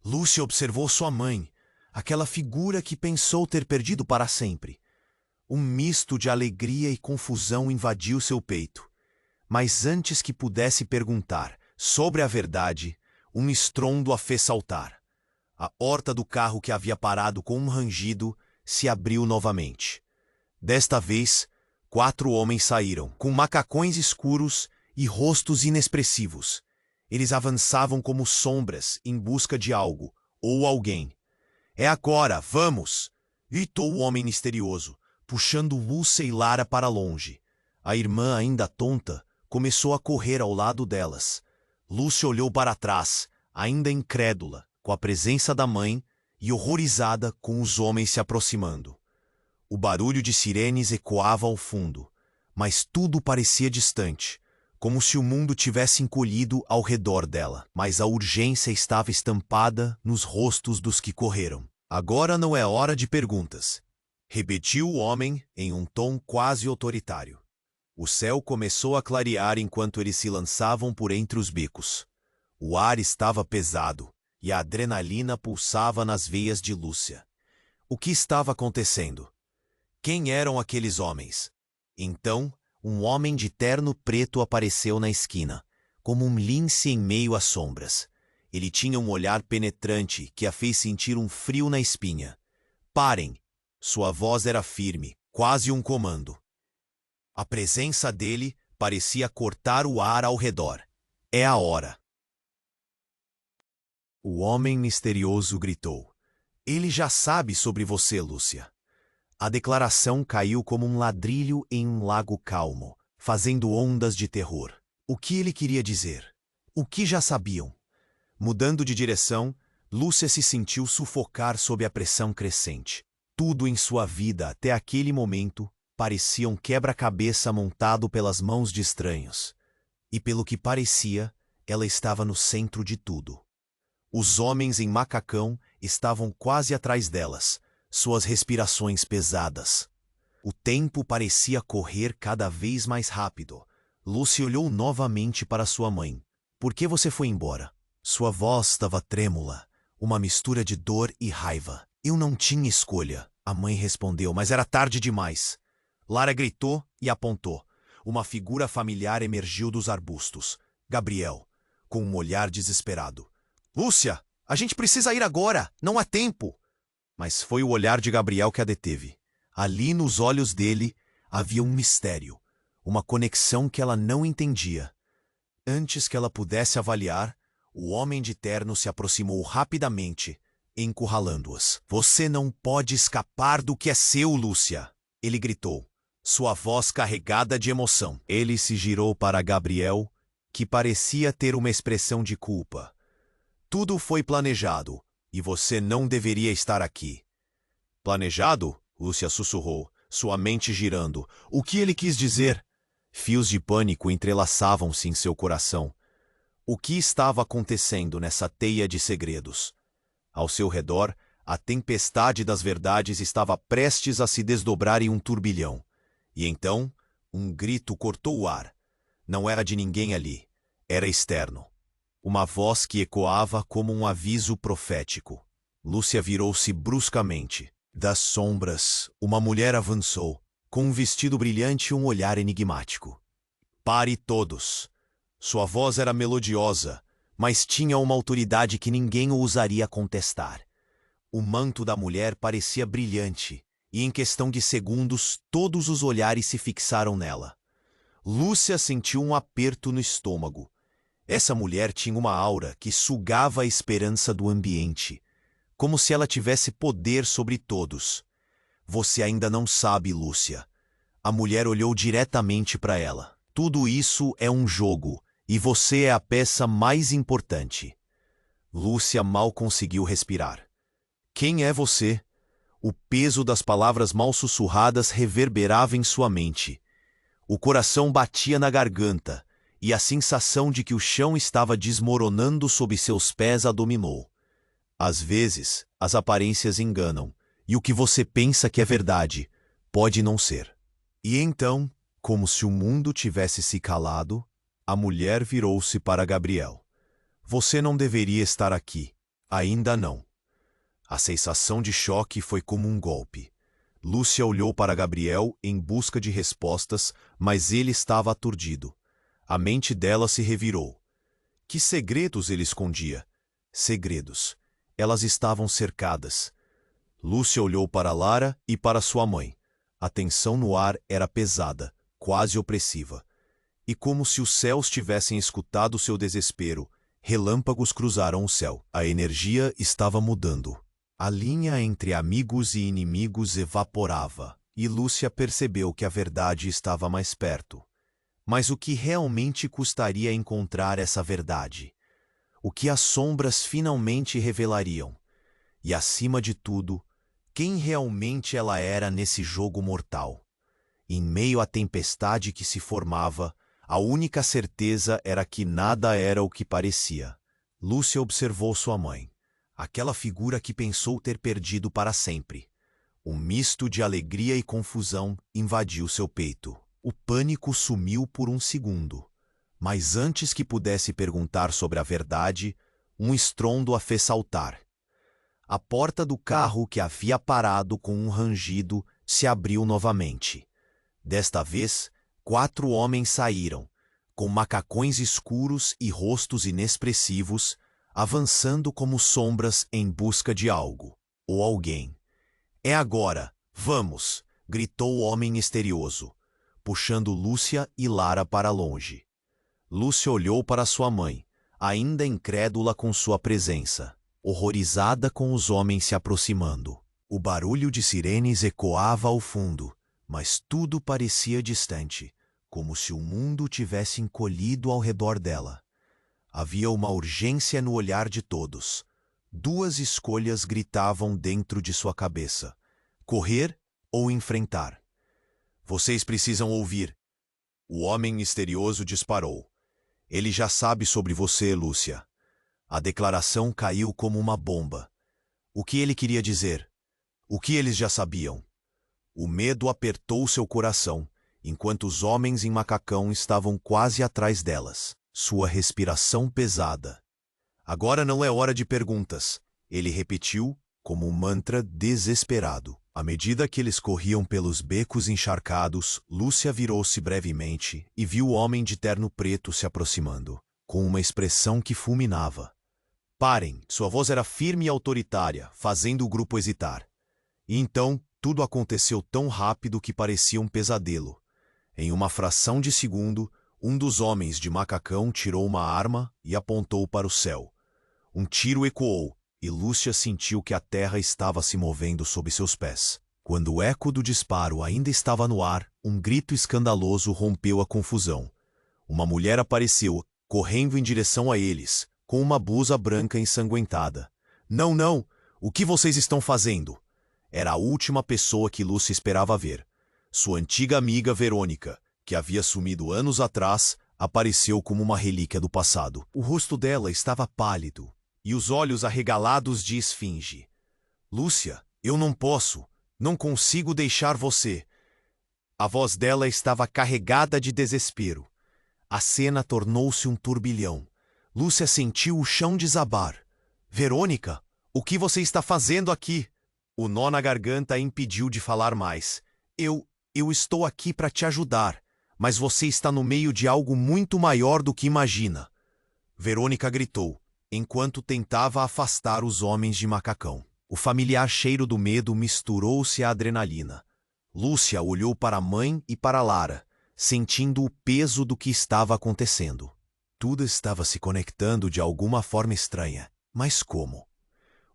Lúcia observou sua mãe, aquela figura que pensou ter perdido para sempre. Um misto de alegria e confusão invadiu seu peito. Mas antes que pudesse perguntar sobre a verdade, um estrondo a fez saltar. A porta do carro que havia parado com um rangido se abriu novamente. Desta vez, 4 homens saíram, com macacões escuros e rostos inexpressivos. Eles avançavam como sombras em busca de algo ou alguém. É agora, vamos! Gritou o homem misterioso, puxando Lúcia e Lara para longe. A irmã, ainda tonta, começou a correr ao lado delas. Lúcia olhou para trás, ainda incrédula, com a presença da mãe e horrorizada com os homens se aproximando. O barulho de sirenes ecoava ao fundo, mas tudo parecia distante, como se o mundo tivesse encolhido ao redor dela. Mas a urgência estava estampada nos rostos dos que correram. Agora não é hora de perguntas, repetiu o homem em um tom quase autoritário. O céu começou a clarear enquanto eles se lançavam por entre os becos. O ar estava pesado e a adrenalina pulsava nas veias de Lúcia. O que estava acontecendo? Quem eram aqueles homens? Então, um homem de terno preto apareceu na esquina, como um lince em meio às sombras. Ele tinha um olhar penetrante que a fez sentir um frio na espinha. Parem! Sua voz era firme, quase um comando. A presença dele parecia cortar o ar ao redor. É a hora. O homem misterioso gritou. Ele já sabe sobre você, Lúcia. A declaração caiu como um ladrilho em um lago calmo, fazendo ondas de terror. O que ele queria dizer? O que já sabiam? Mudando de direção, Lúcia se sentiu sufocar sob a pressão crescente. Tudo em sua vida até aquele momento parecia um quebra-cabeça montado pelas mãos de estranhos. E pelo que parecia, ela estava no centro de tudo. Os homens em macacão estavam quase atrás delas, suas respirações pesadas. O tempo parecia correr cada vez mais rápido. Lúcia olhou novamente para sua mãe. Por que você foi embora? Sua voz estava trêmula, uma mistura de dor e raiva. Eu não tinha escolha, a mãe respondeu, mas era tarde demais. Lara gritou e apontou. Uma figura familiar emergiu dos arbustos. Gabriel, com um olhar desesperado. Lúcia, a gente precisa ir agora, não há tempo. Mas foi o olhar de Gabriel que a deteve. Ali nos olhos dele havia um mistério, uma conexão que ela não entendia. Antes que ela pudesse avaliar, o homem de terno se aproximou rapidamente, encurralando-as. Você não pode escapar do que é seu, Lúcia, ele gritou, sua voz carregada de emoção. Ele se girou para Gabriel, que parecia ter uma expressão de culpa. Tudo foi planejado, e você não deveria estar aqui. Planejado? Lúcia sussurrou, sua mente girando. O que ele quis dizer? Fios de pânico entrelaçavam-se em seu coração. O que estava acontecendo nessa teia de segredos? Ao seu redor, a tempestade das verdades estava prestes a se desdobrar em um turbilhão. E então, um grito cortou o ar. Não era de ninguém ali. Era externo. Uma voz que ecoava como um aviso profético. Lúcia virou-se bruscamente. Das sombras, uma mulher avançou, com um vestido brilhante e um olhar enigmático. Pare todos! Sua voz era melodiosa, mas tinha uma autoridade que ninguém ousaria contestar. O manto da mulher parecia brilhante, e em questão de segundos todos os olhares se fixaram nela. Lúcia sentiu um aperto no estômago. Essa mulher tinha uma aura que sugava a esperança do ambiente, como se ela tivesse poder sobre todos. Você ainda não sabe, Lúcia. A mulher olhou diretamente para ela. Tudo isso é um jogo, e você é a peça mais importante. Lúcia mal conseguiu respirar. Quem é você? O peso das palavras mal sussurradas reverberava em sua mente. O coração batia na garganta, e a sensação de que o chão estava desmoronando sob seus pés a dominou. Às vezes, as aparências enganam, e o que você pensa que é verdade pode não ser. E então, como se o mundo tivesse se calado, a mulher virou-se para Gabriel. Você não deveria estar aqui. Ainda não. A sensação de choque foi como um golpe. Lúcia olhou para Gabriel em busca de respostas, mas ele estava aturdido. A mente dela se revirou. Que segredos ele escondia? Segredos. Elas estavam cercadas. Lúcia olhou para Lara e para sua mãe. A tensão no ar era pesada, quase opressiva. E como se os céus tivessem escutado seu desespero, relâmpagos cruzaram o céu. A energia estava mudando. A linha entre amigos e inimigos evaporava, e Lúcia percebeu que a verdade estava mais perto. Mas o que realmente custaria encontrar essa verdade? O que as sombras finalmente revelariam? E, acima de tudo, quem realmente ela era nesse jogo mortal. Em meio à tempestade que se formava, a única certeza era que nada era o que parecia. Lúcia observou sua mãe, aquela figura que pensou ter perdido para sempre. Um misto de alegria e confusão invadiu seu peito. O pânico sumiu por um segundo. Mas antes que pudesse perguntar sobre a verdade, um estrondo a fez saltar. A porta do carro que havia parado com um rangido se abriu novamente. Desta vez, 4 homens saíram, com macacões escuros e rostos inexpressivos, avançando como sombras em busca de algo, ou alguém. "É agora, vamos!" gritou o homem misterioso, puxando Lúcia e Lara para longe. Lúcia olhou para sua mãe, ainda incrédula com sua presença, horrorizada com os homens se aproximando. O barulho de sirenes ecoava ao fundo, mas tudo parecia distante, como se o mundo tivesse encolhido ao redor dela. Havia uma urgência no olhar de todos. 2 escolhas gritavam dentro de sua cabeça: correr ou enfrentar. "Vocês precisam ouvir." O homem misterioso disparou. "Ele já sabe sobre você, Lúcia." A declaração caiu como uma bomba. O que ele queria dizer? O que eles já sabiam? O medo apertou seu coração, enquanto os homens em macacão estavam quase atrás delas, sua respiração pesada. "Agora não é hora de perguntas," ele repetiu, como um mantra desesperado. À medida que eles corriam pelos becos encharcados, Lúcia virou-se brevemente e viu o homem de terno preto se aproximando, com uma expressão que fulminava. "Parem!" Sua voz era firme e autoritária, fazendo o grupo hesitar. E então, tudo aconteceu tão rápido que parecia um pesadelo. Em uma fração de segundo, um dos homens de macacão tirou uma arma e apontou para o céu. Um tiro ecoou, e Lúcia sentiu que a terra estava se movendo sob seus pés. Quando o eco do disparo ainda estava no ar, um grito escandaloso rompeu a confusão. Uma mulher apareceu, correndo em direção a eles, com uma blusa branca ensanguentada. "Não, não! O que vocês estão fazendo?" Era a última pessoa que Lúcia esperava ver. Sua antiga amiga Verônica, que havia sumido anos atrás, apareceu como uma relíquia do passado. O rosto dela estava pálido, e os olhos arregalados de esfinge. "Lúcia, eu não posso, não consigo deixar você." A voz dela estava carregada de desespero. A cena tornou-se um turbilhão. Lúcia sentiu o chão desabar. "Verônica, o que você está fazendo aqui?" O nó na garganta a impediu de falar mais. Eu estou aqui para te ajudar, mas você está no meio de algo muito maior do que imagina." Verônica gritou, enquanto tentava afastar os homens de macacão. O familiar cheiro do medo misturou-se à adrenalina. Lúcia olhou para a mãe e para Lara, sentindo o peso do que estava acontecendo. Tudo estava se conectando de alguma forma estranha. Mas como?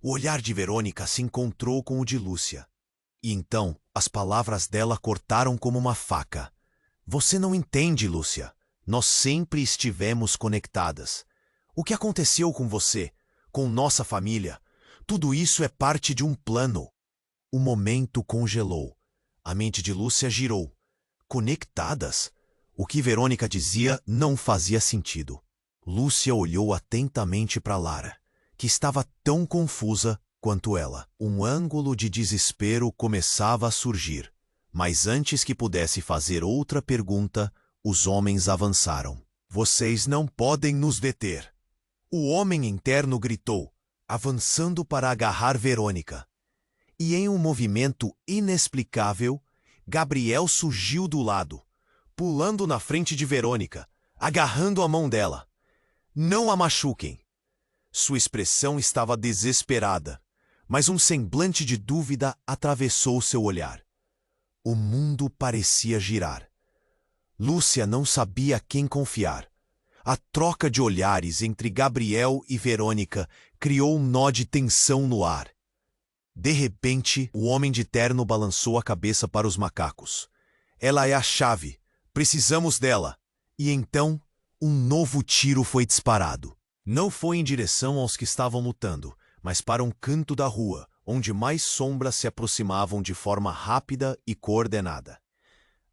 O olhar de Verônica se encontrou com o de Lúcia. E então, as palavras dela cortaram como uma faca. "Você não entende, Lúcia. Nós sempre estivemos conectadas. O que aconteceu com você, com nossa família? Tudo isso é parte de um plano." O momento congelou. A mente de Lúcia girou. Conectadas? O que Verônica dizia não fazia sentido. Lúcia olhou atentamente para Lara, que estava tão confusa quanto ela. Um ângulo de desespero começava a surgir, mas antes que pudesse fazer outra pergunta, os homens avançaram. "Vocês não podem nos deter!" O homem interno gritou, avançando para agarrar Verônica. E em um movimento inexplicável, Gabriel surgiu do lado, pulando na frente de Verônica, agarrando a mão dela. "Não a machuquem!" Sua expressão estava desesperada, mas um semblante de dúvida atravessou seu olhar. O mundo parecia girar. Lúcia não sabia a quem confiar. A troca de olhares entre Gabriel e Verônica criou um nó de tensão no ar. De repente, o homem de terno balançou a cabeça para os macacos. "Ela é a chave. Precisamos dela." E então, um novo tiro foi disparado. Não foi em direção aos que estavam lutando, mas para um canto da rua, onde mais sombras se aproximavam de forma rápida e coordenada.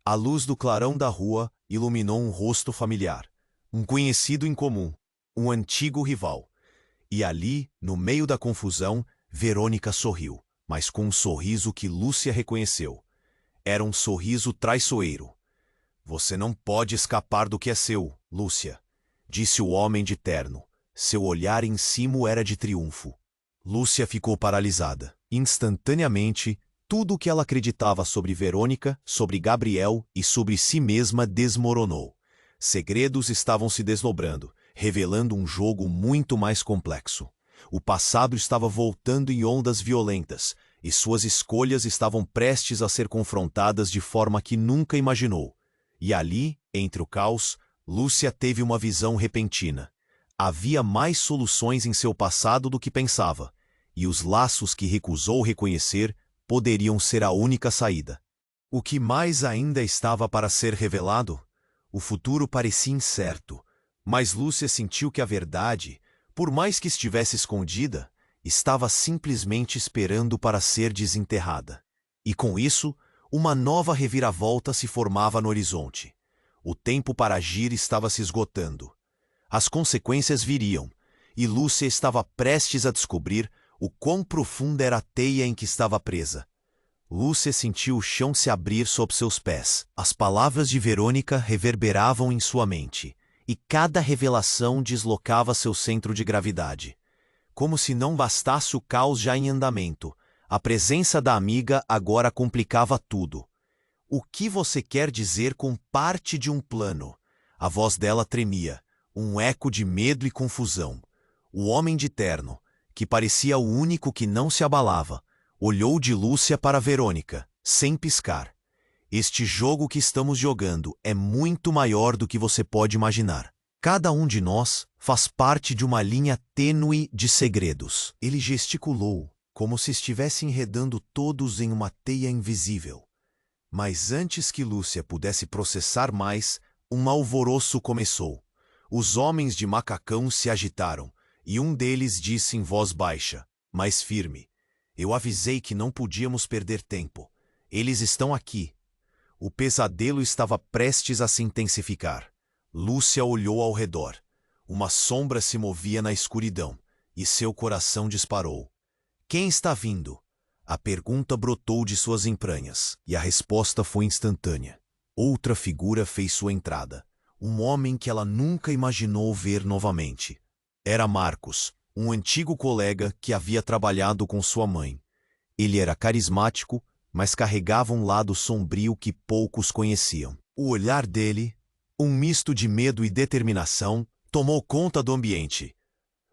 A luz do clarão da rua iluminou um rosto familiar, um conhecido em comum, um antigo rival. E ali, no meio da confusão, Verônica sorriu, mas com um sorriso que Lúcia reconheceu. Era um sorriso traiçoeiro. Você não pode escapar do que é seu, Lúcia, disse o homem de terno. Seu olhar em cima era de triunfo. Lúcia ficou paralisada. Instantaneamente, tudo o que ela acreditava sobre Verônica, sobre Gabriel e sobre si mesma desmoronou. Segredos estavam se desdobrando, revelando um jogo muito mais complexo. O passado estava voltando em ondas violentas, e suas escolhas estavam prestes a ser confrontadas de forma que nunca imaginou. E ali, entre o caos, Lúcia teve uma visão repentina. Havia mais soluções em seu passado do que pensava, e os laços que recusou reconhecer poderiam ser a única saída. O que mais ainda estava para ser revelado? O futuro parecia incerto, mas Lúcia sentiu que a verdade, por mais que estivesse escondida, estava simplesmente esperando para ser desenterrada. E com isso, uma nova reviravolta se formava no horizonte. O tempo para agir estava se esgotando. As consequências viriam, e Lúcia estava prestes a descobrir o quão profunda era a teia em que estava presa. Lúcia sentiu o chão se abrir sob seus pés. As palavras de Verônica reverberavam em sua mente, e cada revelação deslocava seu centro de gravidade. Como se não bastasse o caos já em andamento, a presença da amiga agora complicava tudo. O que você quer dizer com parte de um plano? A voz dela tremia, um eco de medo e confusão. O homem de terno, que parecia o único que não se abalava, olhou de Lúcia para Verônica, sem piscar. Este jogo que estamos jogando é muito maior do que você pode imaginar. Cada um de nós faz parte de uma linha tênue de segredos. Ele gesticulou, como se estivesse enredando todos em uma teia invisível. Mas antes que Lúcia pudesse processar mais, um alvoroço começou. Os homens de macacão se agitaram, e um deles disse em voz baixa, mas firme: Eu avisei que não podíamos perder tempo. Eles estão aqui. O pesadelo estava prestes a se intensificar. Lúcia olhou ao redor. Uma sombra se movia na escuridão, e seu coração disparou. Quem está vindo? A pergunta brotou de suas entranhas, e a resposta foi instantânea. Outra figura fez sua entrada. Um homem que ela nunca imaginou ver novamente. Era Marcos, um antigo colega que havia trabalhado com sua mãe. Ele era carismático, mas carregava um lado sombrio que poucos conheciam. O olhar dele, um misto de medo e determinação, tomou conta do ambiente.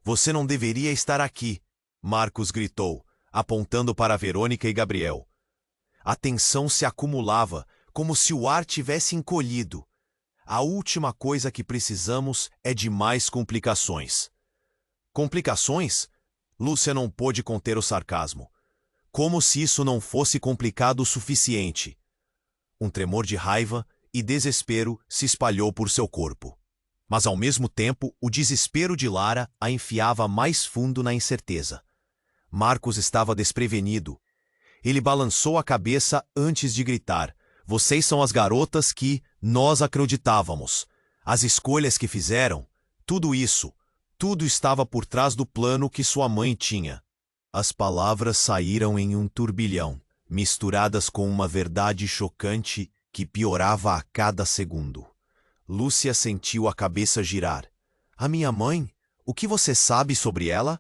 Você não deveria estar aqui, Marcos gritou, apontando para Verônica e Gabriel. A tensão se acumulava, como se o ar tivesse encolhido. A última coisa que precisamos é de mais complicações. Complicações? Lúcia não pôde conter o sarcasmo. Como se isso não fosse complicado o suficiente. Um tremor de raiva e desespero se espalhou por seu corpo. Mas ao mesmo tempo, o desespero de Lara a enfiava mais fundo na incerteza. Marcos estava desprevenido. Ele balançou a cabeça antes de gritar: Vocês são as garotas que nós acreditávamos. As escolhas que fizeram, tudo isso, tudo estava por trás do plano que sua mãe tinha. As palavras saíram em um turbilhão, misturadas com uma verdade chocante que piorava a cada segundo. Lúcia sentiu a cabeça girar. A minha mãe? O que você sabe sobre ela?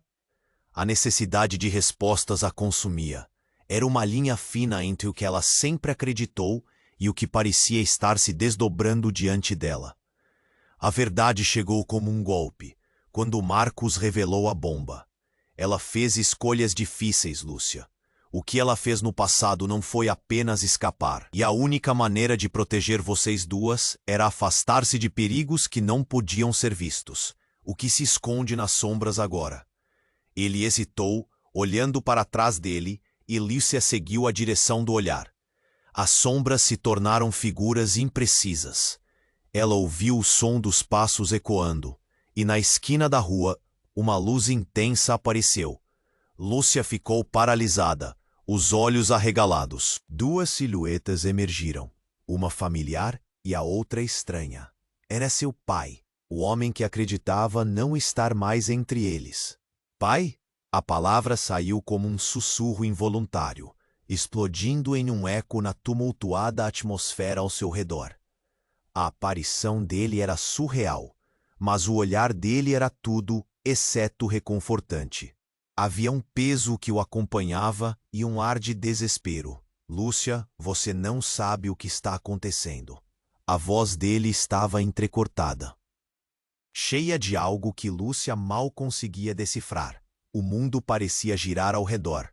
A necessidade de respostas a consumia. Era uma linha fina entre o que ela sempre acreditou e o que parecia estar se desdobrando diante dela. A verdade chegou como um golpe, quando Marcos revelou a bomba. Ela fez escolhas difíceis, Lúcia. O que ela fez no passado não foi apenas escapar, e a única maneira de proteger vocês duas era afastar-se de perigos que não podiam ser vistos, o que se esconde nas sombras agora. Ele hesitou, olhando para trás dele, e Lúcia seguiu a direção do olhar. As sombras se tornaram figuras imprecisas. Ela ouviu o som dos passos ecoando, e na esquina da rua, uma luz intensa apareceu. Lúcia ficou paralisada, os olhos arregalados. Duas silhuetas emergiram, uma familiar e a outra estranha. Era seu pai, o homem que acreditava não estar mais entre eles. Pai? A palavra saiu como um sussurro involuntário, explodindo em um eco na tumultuada atmosfera ao seu redor. A aparição dele era surreal, mas o olhar dele era tudo exceto reconfortante. Havia um peso que o acompanhava e um ar de desespero. Lúcia, você não sabe o que está acontecendo. A voz dele estava entrecortada, cheia de algo que Lúcia mal conseguia decifrar. O mundo parecia girar ao redor.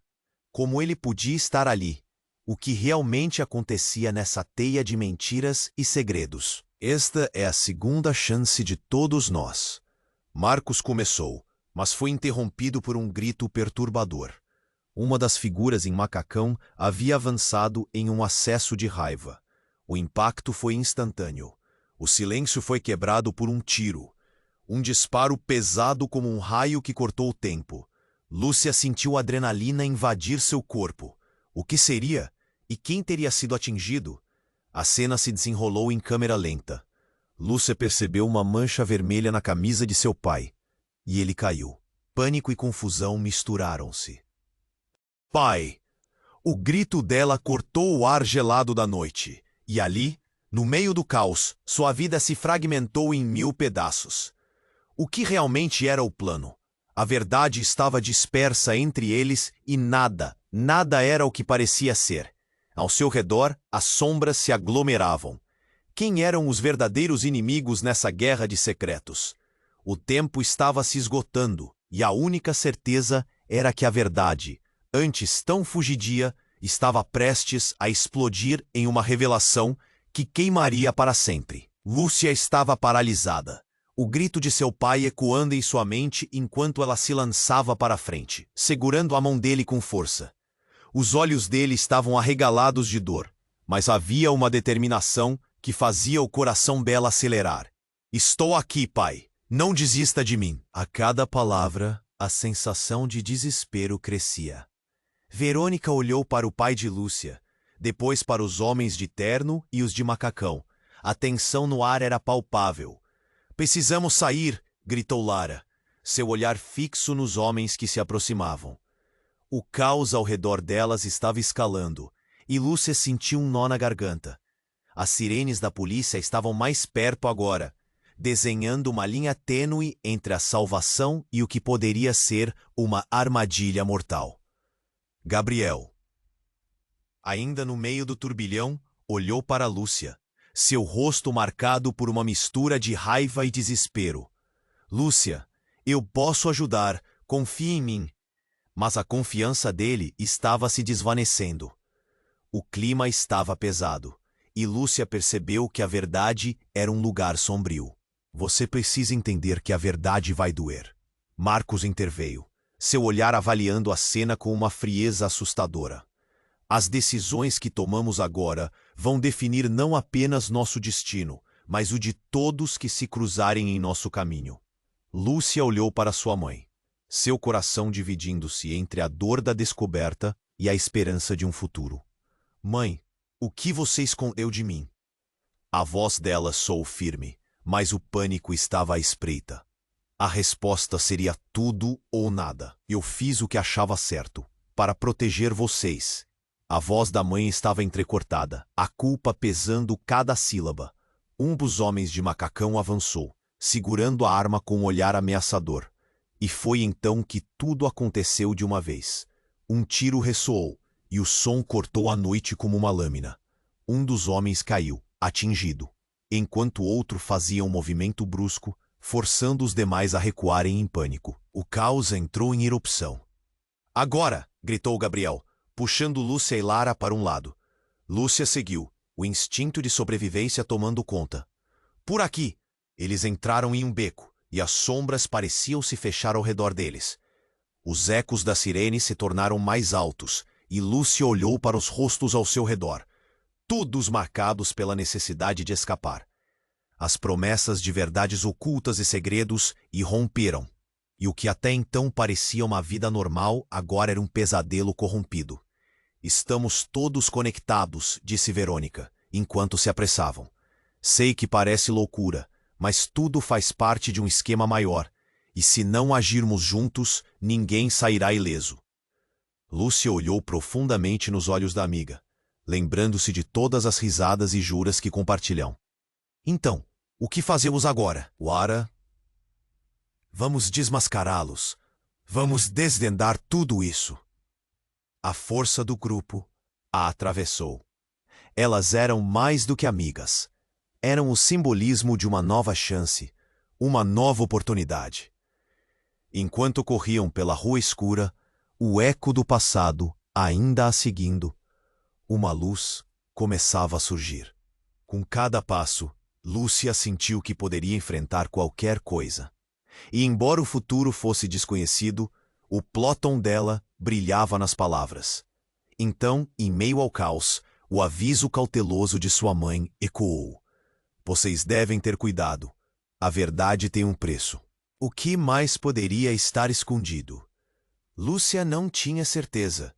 Como ele podia estar ali? O que realmente acontecia nessa teia de mentiras e segredos? Esta é a segunda chance de todos nós. Marcos começou, mas foi interrompido por um grito perturbador. Uma das figuras em macacão havia avançado em um acesso de raiva. O impacto foi instantâneo. O silêncio foi quebrado por um tiro. Um disparo pesado como um raio que cortou o tempo. Lúcia sentiu a adrenalina invadir seu corpo. O que seria? E quem teria sido atingido? A cena se desenrolou em câmera lenta. Lúcia percebeu uma mancha vermelha na camisa de seu pai. E ele caiu. Pânico e confusão misturaram-se. Pai! O grito dela cortou o ar gelado da noite. E ali, no meio do caos, sua vida se fragmentou em 1000 pedaços. O que realmente era o plano? A verdade estava dispersa entre eles e nada era o que parecia ser. Ao seu redor, as sombras se aglomeravam. Quem eram os verdadeiros inimigos nessa guerra de secretos? O tempo estava se esgotando e a única certeza era que a verdade, antes tão fugidia, estava prestes a explodir em uma revelação que queimaria para sempre. Lúcia estava paralisada. O grito de seu pai ecoando em sua mente enquanto ela se lançava para a frente, segurando a mão dele com força. Os olhos dele estavam arregalados de dor, mas havia uma determinação que fazia o coração dela acelerar. Estou aqui, pai. Não desista de mim. A cada palavra, a sensação de desespero crescia. Verônica olhou para o pai de Lúcia, depois para os homens de terno e os de macacão. A tensão no ar era palpável. Precisamos sair, gritou Lara, seu olhar fixo nos homens que se aproximavam. O caos ao redor delas estava escalando, e Lúcia sentiu um nó na garganta. As sirenes da polícia estavam mais perto agora, desenhando uma linha tênue entre a salvação e o que poderia ser uma armadilha mortal. Gabriel, ainda no meio do turbilhão, olhou para Lúcia, seu rosto marcado por uma mistura de raiva e desespero. Lúcia, eu posso ajudar, confie em mim. Mas a confiança dele estava se desvanecendo. O clima estava pesado, e Lúcia percebeu que a verdade era um lugar sombrio. Você precisa entender que a verdade vai doer. Marcos interveio, seu olhar avaliando a cena com uma frieza assustadora. As decisões que tomamos agora vão definir não apenas nosso destino, mas o de todos que se cruzarem em nosso caminho. Lúcia olhou para sua mãe, seu coração dividindo-se entre a dor da descoberta e a esperança de um futuro. Mãe, o que você escondeu de mim? A voz dela soou firme, mas o pânico estava à espreita. A resposta seria tudo ou nada. Eu fiz o que achava certo, para proteger vocês. A voz da mãe estava entrecortada, a culpa pesando cada sílaba. Um dos homens de macacão avançou, segurando a arma com um olhar ameaçador. E foi então que tudo aconteceu de uma vez. Um tiro ressoou, e o som cortou a noite como uma lâmina. Um dos homens caiu, atingido, enquanto o outro fazia um movimento brusco, forçando os demais a recuarem em pânico. O caos entrou em erupção. Agora! Gritou Gabriel, puxando Lúcia e Lara para um lado. Lúcia seguiu, o instinto de sobrevivência tomando conta. Por aqui! Eles entraram em um beco, e as sombras pareciam se fechar ao redor deles. Os ecos da sirene se tornaram mais altos, e Lúcia olhou para os rostos ao seu redor, todos marcados pela necessidade de escapar. As promessas de verdades ocultas e segredos irromperam. E o que até então parecia uma vida normal, agora era um pesadelo corrompido. Estamos todos conectados, disse Verônica, enquanto se apressavam. Sei que parece loucura, mas tudo faz parte de um esquema maior, e se não agirmos juntos, ninguém sairá ileso. Lúcia olhou profundamente nos olhos da amiga, lembrando-se de todas as risadas e juras que compartilham. Então, o que fazemos agora, Wara? Vamos desmascará-los. Vamos desvendar tudo isso. A força do grupo a atravessou. Elas eram mais do que amigas. Eram o simbolismo de uma nova chance, uma nova oportunidade. Enquanto corriam pela rua escura, o eco do passado ainda a seguindo, uma luz começava a surgir. Com cada passo, Lúcia sentiu que poderia enfrentar qualquer coisa. E embora o futuro fosse desconhecido, o plotão dela brilhava nas palavras. Então, em meio ao caos, o aviso cauteloso de sua mãe ecoou. Vocês devem ter cuidado. A verdade tem um preço. O que mais poderia estar escondido? Lúcia não tinha certeza,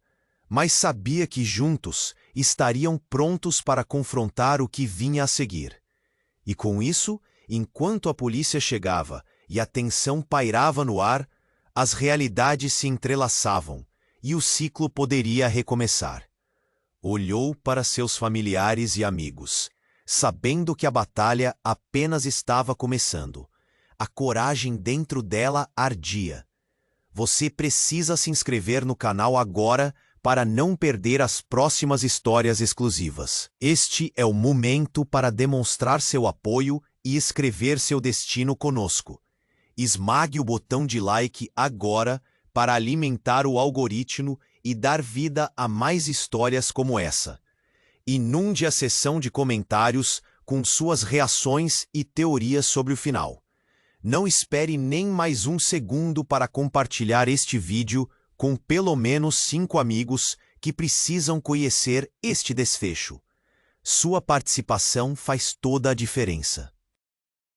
mas sabia que juntos estariam prontos para confrontar o que vinha a seguir. E com isso, enquanto a polícia chegava e a tensão pairava no ar, as realidades se entrelaçavam e o ciclo poderia recomeçar. Olhou para seus familiares e amigos, sabendo que a batalha apenas estava começando. A coragem dentro dela ardia. Você precisa se inscrever no canal agora para não perder as próximas histórias exclusivas. Este é o momento para demonstrar seu apoio e escrever seu destino conosco. Esmague o botão de like agora para alimentar o algoritmo e dar vida a mais histórias como essa. Inunde a seção de comentários com suas reações e teorias sobre o final. Não espere nem mais um segundo para compartilhar este vídeo com pelo menos 5 amigos que precisam conhecer este desfecho. Sua participação faz toda a diferença.